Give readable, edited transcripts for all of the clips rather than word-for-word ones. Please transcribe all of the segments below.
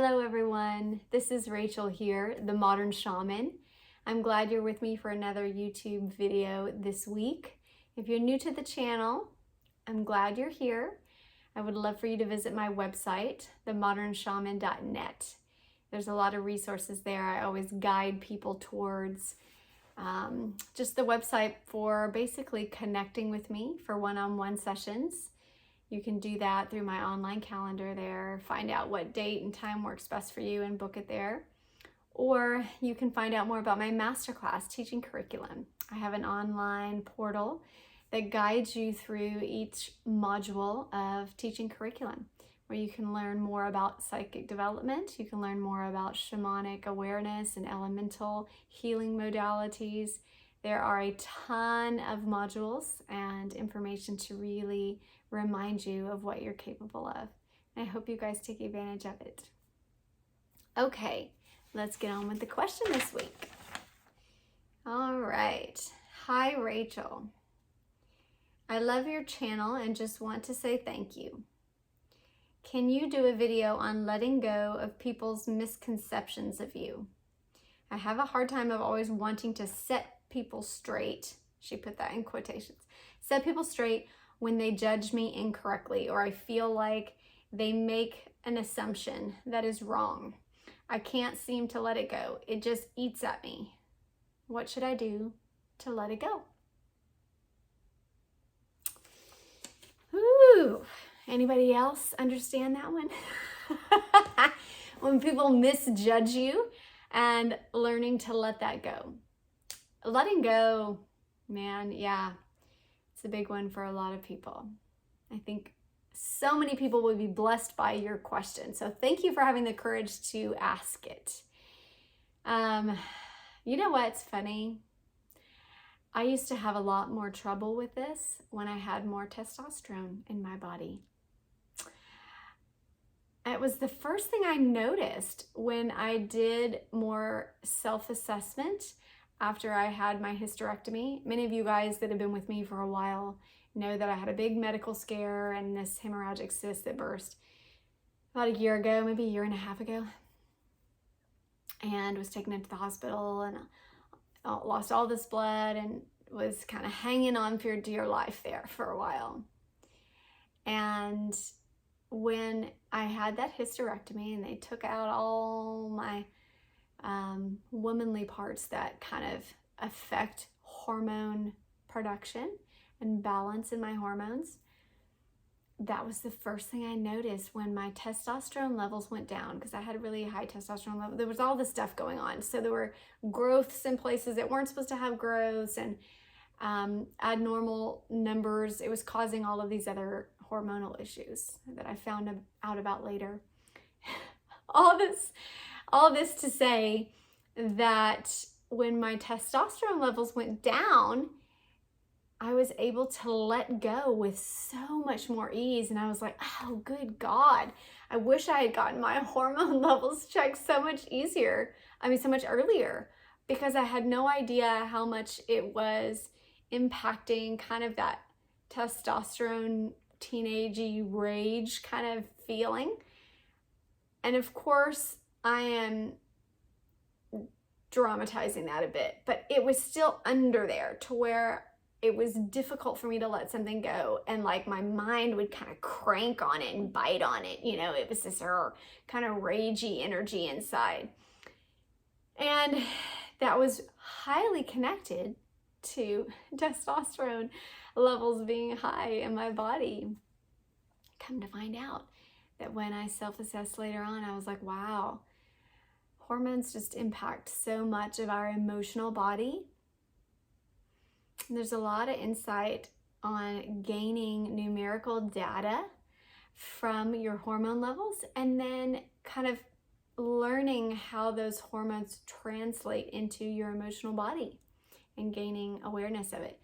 Hello everyone, this is Rachel here, the Modern Shaman. I'm glad you're with me for another YouTube video this week. If you're new to the channel, I'm glad you're here. I would love for you to visit my website, themodernshaman.net. There's a lot of resources there. I always guide people towards just the website for basically connecting with me for one-on-one sessions. You can do that through my online calendar there, find out what date and time works best for you and book it there. Or you can find out more about my masterclass teaching curriculum. I have an online portal that guides you through each module of teaching curriculum, where you can learn more about psychic development, you can learn more about shamanic awareness and elemental healing modalities. There are a ton of modules and information to really remind you of what you're capable of. And I hope you guys take advantage of it. Okay, let's get on with the question this week. All right. Hi, Rachel. I love your channel and just want to say thank you. Can you do a video on letting go of people's misconceptions of you? I have a hard time of always wanting to set people straight. She put that in quotations. Set people straight when they judge me incorrectly, or I feel like they make an assumption that is wrong. I can't seem to let it go. It just eats at me. What should I do to let it go? Ooh, anybody else understand that one? When people misjudge you and learning to let that go. Letting go, man, yeah. It's a big one for a lot of people. I think so many people will be blessed by your question. So thank you for having the courage to ask it. You know what's funny? I used to have a lot more trouble with this when I had more testosterone in my body. It was the first thing I noticed when I did more self-assessment after I had my hysterectomy. Many of you guys that have been with me for a while know that I had a big medical scare and this hemorrhagic cyst that burst about a year ago, maybe a year and a half ago, and was taken into the hospital and lost all this blood and was kind of hanging on for dear life there for a while. And when I had that hysterectomy and they took out all my womanly parts that kind of affect hormone production and balance in my hormones, that was the first thing I noticed when my testosterone levels went down, because I had a really high testosterone level. There was all this stuff going on. So there were growths in places that weren't supposed to have growths and abnormal numbers. It was causing all of these other hormonal issues that I found out about later. All this to say that when my testosterone levels went down, I was able to let go with so much more ease. And I was like, oh, good God. I wish I had gotten my hormone levels checked so much earlier, because I had no idea how much it was impacting kind of that testosterone teenagey rage kind of feeling. And of course, I am dramatizing that a bit, but it was still under there to where it was difficult for me to let something go. And like my mind would kind of crank on it and bite on it. You know, it was this kind of ragey energy inside. And that was highly connected to testosterone levels being high in my body. Come to find out that when I self-assessed later on, I was like, wow, hormones just impact so much of our emotional body. And there's a lot of insight on gaining numerical data from your hormone levels and then kind of learning how those hormones translate into your emotional body and gaining awareness of it.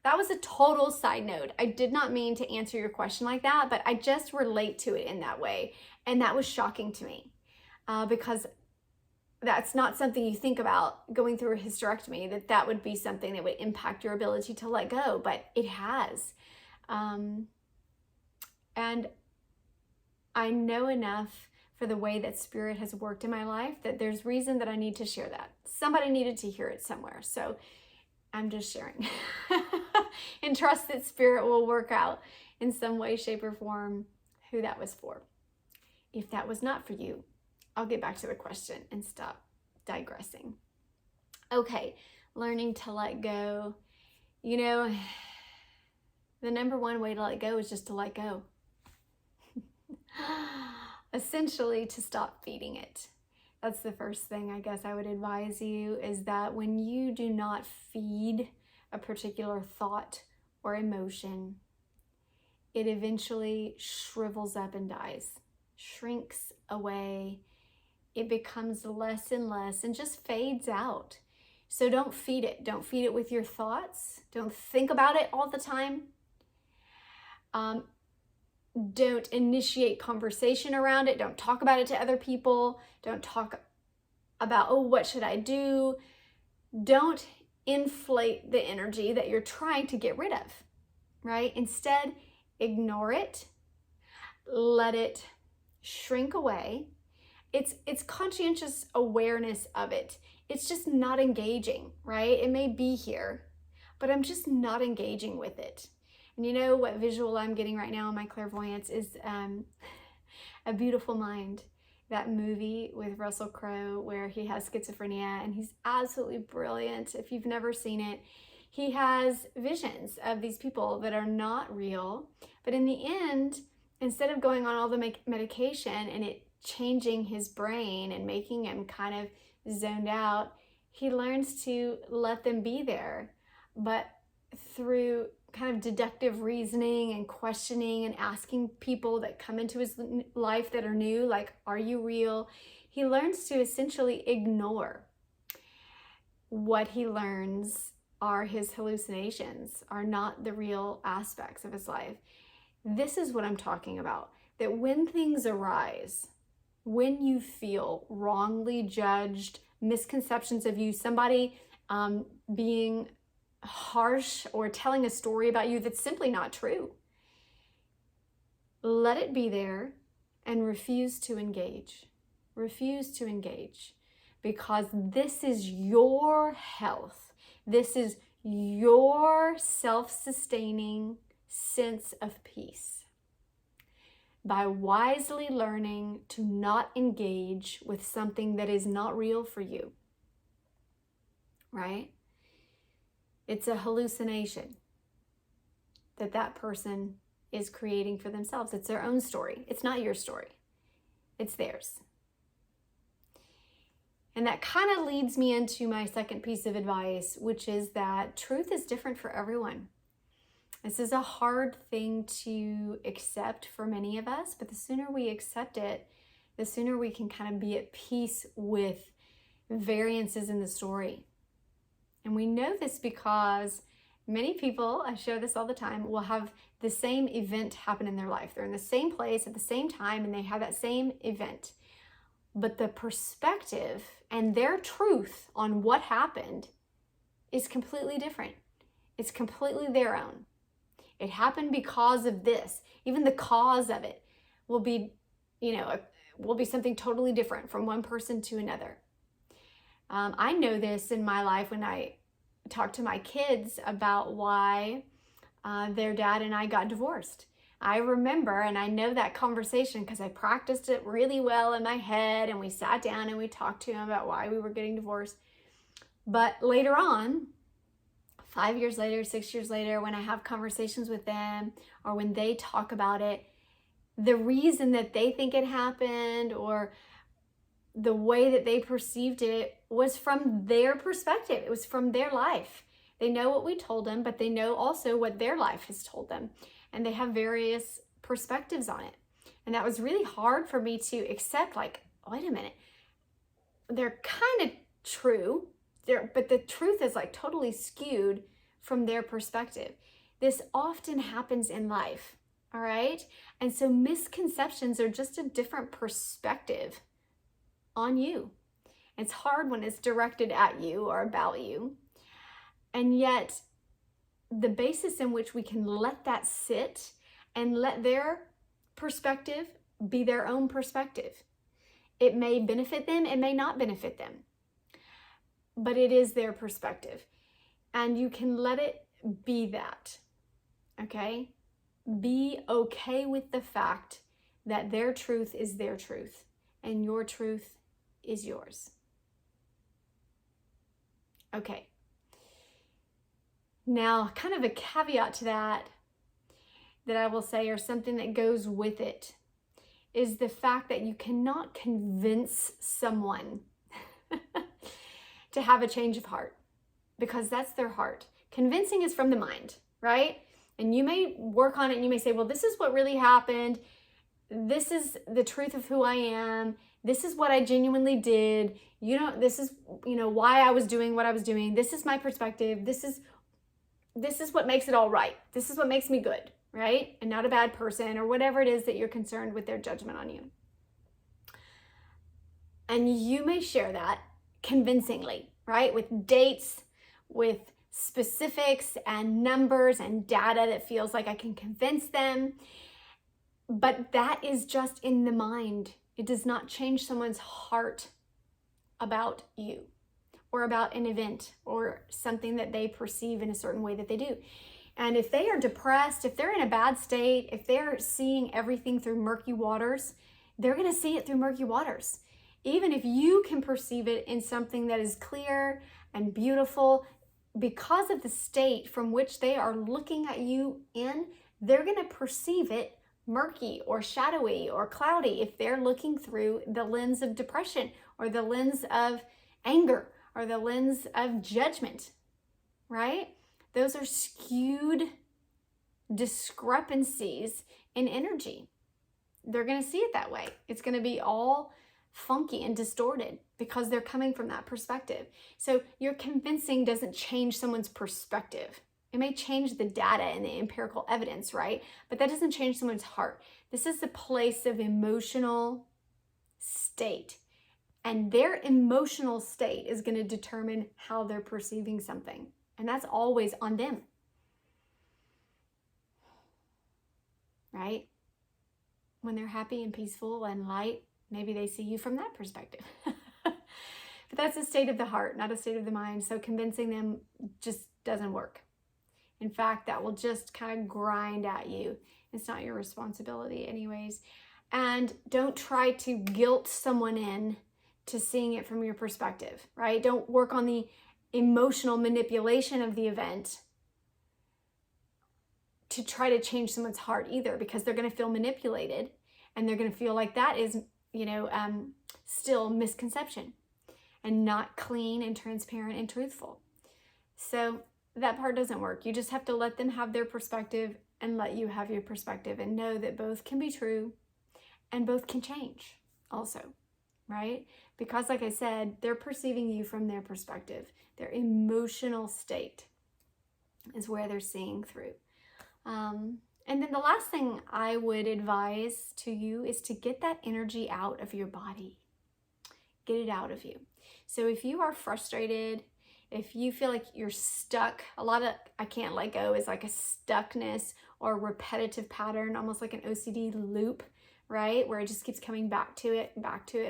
That was a total side note. I did not mean to answer your question like that, but I just relate to it in that way. And that was shocking to me because that's not something you think about going through a hysterectomy, that would be something that would impact your ability to let go, but it has. And I know enough for the way that Spirit has worked in my life, that there's reason that I need to share that. Somebody needed to hear it somewhere. So I'm just sharing and trust that Spirit will work out in some way, shape, or form who that was for. If that was not for you, I'll get back to the question and stop digressing. Okay, learning to let go. You know, the number one way to let go is just to let go. Essentially, to stop feeding it. That's the first thing I guess I would advise you, is that when you do not feed a particular thought or emotion, it eventually shrivels up and dies, shrinks away. It becomes less and less and just fades out. So don't feed it. Don't feed it with your thoughts. Don't think about it all the time. Don't initiate conversation around it. Don't talk about it to other people. Don't talk about, oh, what should I do? Don't inflate the energy that you're trying to get rid of, right? Instead, ignore it. Let it shrink away. It's conscientious awareness of it. It's just not engaging, right? It may be here, but I'm just not engaging with it. And you know what visual I'm getting right now in my clairvoyance is A Beautiful Mind, that movie with Russell Crowe where he has schizophrenia and he's absolutely brilliant. If you've never seen it, he has visions of these people that are not real, but in the end, instead of going on all the medication and it changing his brain and making him kind of zoned out, he learns to let them be there, but through kind of deductive reasoning and questioning and asking people that come into his life that are new, like, are you real? He learns to essentially ignore. What he learns are his hallucinations, are not the real aspects of his life. This is what I'm talking about, that when things arise, when you feel wrongly judged, misconceptions of you, somebody being harsh or telling a story about you that's simply not true, let it be there and refuse to engage. Refuse to engage, because this is your health. This is your self-sustaining sense of peace. By wisely learning to not engage with something that is not real for you, right? It's a hallucination that person is creating for themselves. It's their own story. It's not your story. It's theirs. And that kind of leads me into my second piece of advice, which is that truth is different for everyone. This is a hard thing to accept for many of us, but the sooner we accept it, the sooner we can kind of be at peace with variances in the story. And we know this because many people, I share this all the time, will have the same event happen in their life. They're in the same place at the same time and they have that same event. But the perspective and their truth on what happened is completely different. It's completely their own. It happened because of this. Even the cause of it will be, will be something totally different from one person to another. I know this in my life when I talk to my kids about why their dad and I got divorced. I remember, and I know that conversation because I practiced it really well in my head, and we sat down and we talked to him about why we were getting divorced. But later on, 5 years later, 6 years later, when I have conversations with them or when they talk about it, the reason that they think it happened or the way that they perceived it was from their perspective. It was from their life. They know what we told them, but they know also what their life has told them. And they have various perspectives on it. And that was really hard for me to accept, like, wait a minute, they're kind of true, but the truth is like totally skewed from their perspective. This often happens in life, all right? And so misconceptions are just a different perspective on you. It's hard when it's directed at you or about you. And yet, the basis in which we can let that sit and let their perspective be their own perspective. It may benefit them, it may not benefit them, but it is their perspective. And you can let it be that, okay? Be okay with the fact that their truth is their truth and your truth is yours. Okay. Now, kind of a caveat to that I will say, or something that goes with it, is the fact that you cannot convince someone to have a change of heart, because that's their heart. Convincing is from the mind, right? And you may work on it and you may say, well, this is what really happened. This is the truth of who I am. This is what I genuinely did. This is, why I was doing what I was doing. This is my perspective. This is what makes it all right. This is what makes me good, right? And not a bad person, or whatever it is that you're concerned with their judgment on you. And you may share that convincingly, right? With dates, with specifics and numbers and data that feels like I can convince them. But that is just in the mind. It does not change someone's heart about you or about an event or something that they perceive in a certain way that they do. And if they are depressed, if they're in a bad state, if they're seeing everything through murky waters, they're going to see it through murky waters. Even if you can perceive it in something that is clear and beautiful, because of the state from which they are looking at you in, they're going to perceive it murky or shadowy or cloudy if they're looking through the lens of depression or the lens of anger or the lens of judgment, right? Those are skewed discrepancies in energy. They're going to see it that way. It's going to be all funky and distorted because they're coming from that perspective. So your convincing doesn't change someone's perspective. It may change the data and the empirical evidence, right? But that doesn't change someone's heart. This is the place of emotional state. And their emotional state is going to determine how they're perceiving something. And that's always on them. Right? When they're happy and peaceful and light, maybe they see you from that perspective. But that's a state of the heart, not a state of the mind. So convincing them just doesn't work. In fact, that will just kind of grind at you. It's not your responsibility anyways. And don't try to guilt someone in to seeing it from your perspective, right? Don't work on the emotional manipulation of the event to try to change someone's heart either, because they're going to feel manipulated and they're going to feel like that is, still misconception and not clean and transparent and truthful. So that part doesn't work. You just have to let them have their perspective and let you have your perspective, and know that both can be true and both can change also, right? Because like I said, they're perceiving you from their perspective. Their emotional state is where they're seeing through. And then the last thing I would advise to you is to get that energy out of your body. Get it out of you. So if you are frustrated, if you feel like you're stuck, a lot of I can't let go is like a stuckness or a repetitive pattern, almost like an OCD loop, right? Where it just keeps coming back to it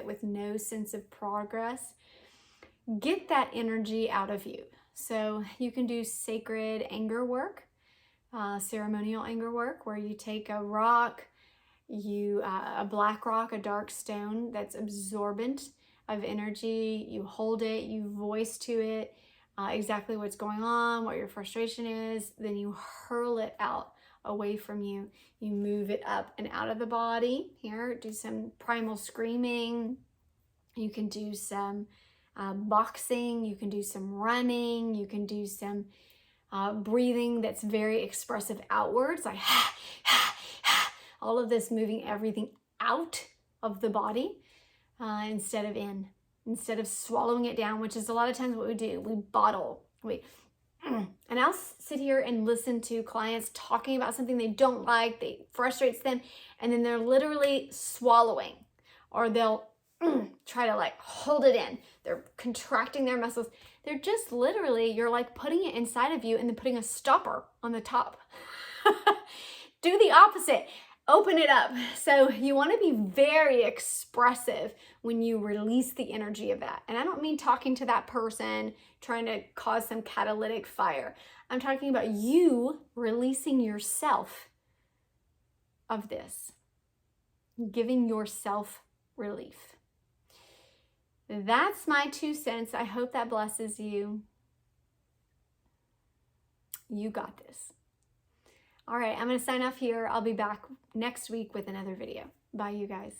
with no sense of progress. Get that energy out of you. So you can do sacred anger work, ceremonial anger work, where you take a rock, a black rock, a dark stone that's absorbent of energy, you hold it, you voice to it exactly what's going on, what your frustration is, then you hurl it out away from you. You move it up and out of the body. Here, do some primal screaming. You can do some boxing, you can do some running, you can do some breathing that's very expressive outwards, like all of this, moving everything out of the body instead of in, instead of swallowing it down, which is a lot of times what we do. We bottle, and I'll sit here and listen to clients talking about something they don't like, they frustrates them, and then they're literally swallowing, or they'll try to like hold it in. They're contracting their muscles. They're just literally, you're like putting it inside of you and then putting a stopper on the top. Do the opposite. open it up. So you want to be very expressive when you release the energy of that. And I don't mean talking to that person, trying to cause some catalytic fire. I'm talking about you releasing yourself of this, giving yourself relief. That's my 2 cents. I hope that blesses you. You got this. All right, I'm going to sign off here. I'll be back next week with another video. Bye, you guys.